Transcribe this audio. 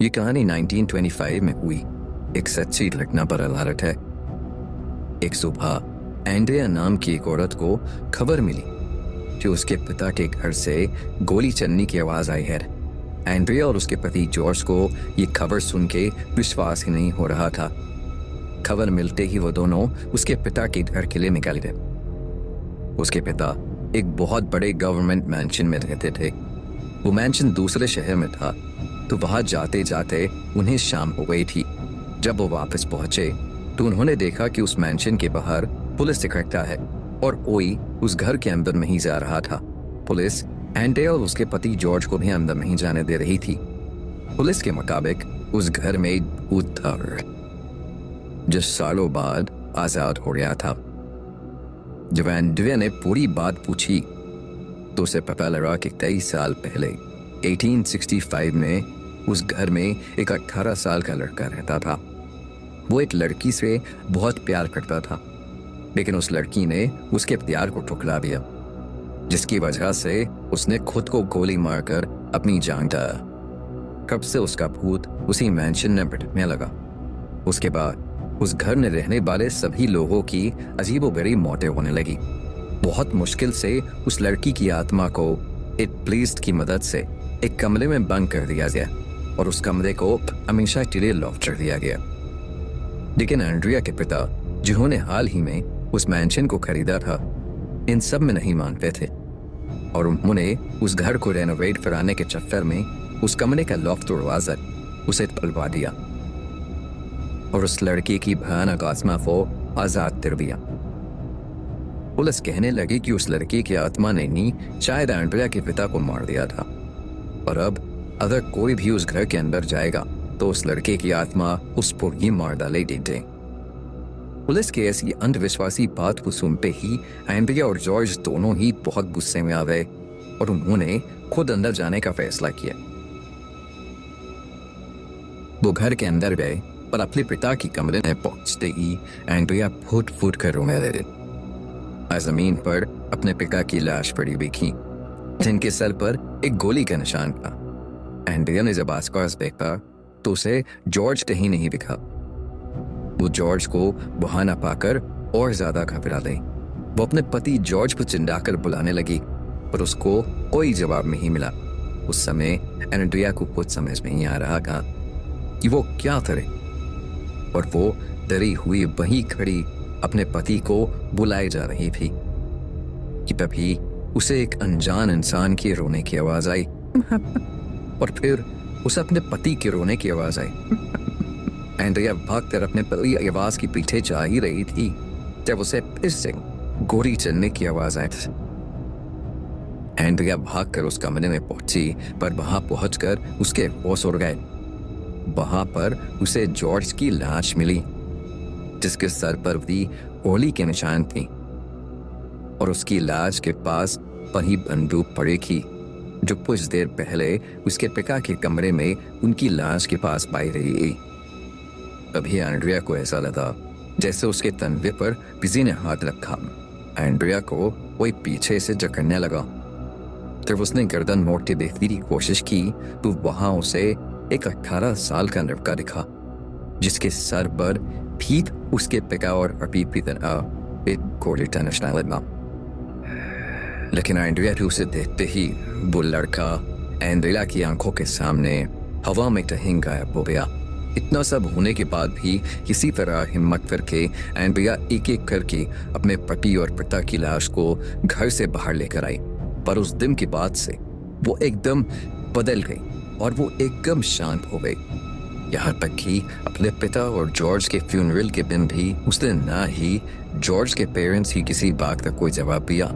ये कहानी 1925 में हुई एक सच्ची घटना पर आधारित है। एक सुबह एंड्रिया नाम की एक औरत को खबर मिली कि उसके पिता के घर से गोली चलने की आवाज आई है। एंड्रिया और उसके पति जॉर्ज को ये खबर सुन के विश्वास ही नहीं हो रहा था। खबर मिलते ही वो दोनों उसके पिता के घर के लिए निकल गए। उसके पिता एक बहुत बड़े गवर्नमेंट मैंशन में रहते थे। वो मैंशन दूसरे शहर में था, तो वहां जाते जाते उन्हें शाम हो गई थी। जब वो वापस पहुंचे तो उन्होंने देखा कि उस मैंशन के बाहर पुलिस इकट्ठा है और कोई उस घर के अंदर नहीं जा रहा था। पुलिस एंड्रिया और उसके पति जॉर्ज को भी अंदर नहीं जाने दे रही थी। पुलिस के मुताबिक उस घर में एक भूत था जो सालों बाद आजाद हो गया था। जब एंड्रिया ने पूरी बात पूछी तो उसे पता लगा कि कई साल पहले 1865 में उस घर में एक 18 साल का लड़का रहता था। वो एक लड़की से बहुत प्यार करता था, लेकिन उस लड़की ने उसके प्यार को ठुकरा दिया, जिसकी वजह से उसने खुद को गोली मारकर अपनी जान दिया। कब से उसका भूत उसी मैंशन में भटकने लगा। उसके बाद उस घर में रहने वाले सभी लोगों की अजीबोगरीब मौतें होने लगी। बहुत मुश्किल से उस लड़की की आत्मा को एक प्रीस्ट की मदद से एक कमरे में बंद कर दिया गया और उस कमरे को हमेशा के लिए लॉक कर दिया गया। लेकिन एंड्रिया के पिता, जिन्होंने हाल ही में उस मैंशन को खरीदा था, इन सब में नहीं मानते थे और उन्होंने उस घर को रेनोवेट कराने के चक्कर में उस कमरे का लॉक तोड़वा उसे तलवा दिया और उस लड़की की भयानक आत्मा को आजाद कर दिया। पुलिस कहने लगी कि उस लड़की की आत्मा ने नहीं शायद एंड्रिया के पिता को मार दिया था, और अब अगर कोई भी उस घर के अंदर जाएगा तो उस लड़के की आत्मा उस पर ही मार डालेगी। पुलिस की ऐसी अंधविश्वासी बात को सुनते ही एंड्रिया और जॉर्ज दोनों ही बहुत गुस्से में आ गए और उन्होंने खुद अंदर जाने का फैसला किया। वो घर के अंदर गए पर अपने पिता की कमरे में पहुंचते ही एंड्रिया फूट फूट कर रोने लगे। जमीन पर अपने पिता की लाश पड़ी हुई थी, जिनके सर पर एक गोली का निशान था। एंड्रिया ने जब आसपास देखा तो उसे जॉर्ज कहीं नहीं दिखा। वो जॉर्ज को वहां न पाकर और ज्यादा घबरा गई। वो अपने पति जॉर्ज को चिल्लाकर बुलाने लगी, पर उसको कोई जवाब नहीं मिला। उस समय एंड्रिया को कुछ समझ नहीं आ रहा था कि वो क्या करे, और वो डरी हुई वहीं खड़ी अपने पति को बुलाए जा रही थी कि तभी उसे एक अनजान इंसान के रोने की आवाज आई और फिर उसे अपने पति के रोने की आवाज आई। एंड्रिया भागकर अपने पति की आवाज के पीछे जा ही रही थी जब उसे फिर से गोली चलने की आवाज आई। एंड्रिया भागकर उस कमरे में पहुंची, पर वहां पहुंचकर उसके होश उड़ गए। वहां पर उसे जॉर्ज की लाश मिली, जिसके सर पर भी गोली के निशान थी, और उसकी लाश के पास वही बंदूक पड़ी थी जो कुछ देर पहले उसके पिता के कमरे में उनकी लाश के पास पाई रही। अभी एंड्रिया को ऐसा लगा जैसे उसके तनवे पर किसी ने हाथ रखा। एंड्रिया को कोई पीछे से जकड़ने लगा। जब उसने गर्दन मोड़ के देखने की कोशिश की तो वहां उसे एक 18 साल का लड़का दिखा, जिसके सर पर ठीक उसके पिता और अभी की तरह एक गोली का निशान लगा। लेकिन एंड्रिया को उसे देखते ही वो लड़का एंड्रिया की आंखों के सामने हवा में कहीं गायब हो गया। इतना सब होने के बाद भी किसी तरह हिम्मत करके एंड्रिया एक एक करके अपने पति और पिता की लाश को घर से बाहर लेकर आई। पर उस दिन के बाद से वो एकदम बदल गई और वो एकदम शांत हो गई। यहाँ तक कि अपने पिता और जॉर्ज के फ्यूनरल के दिन भी उसने ना ही जॉर्ज के पेरेंट्स की किसी बात का कोई जवाब दिया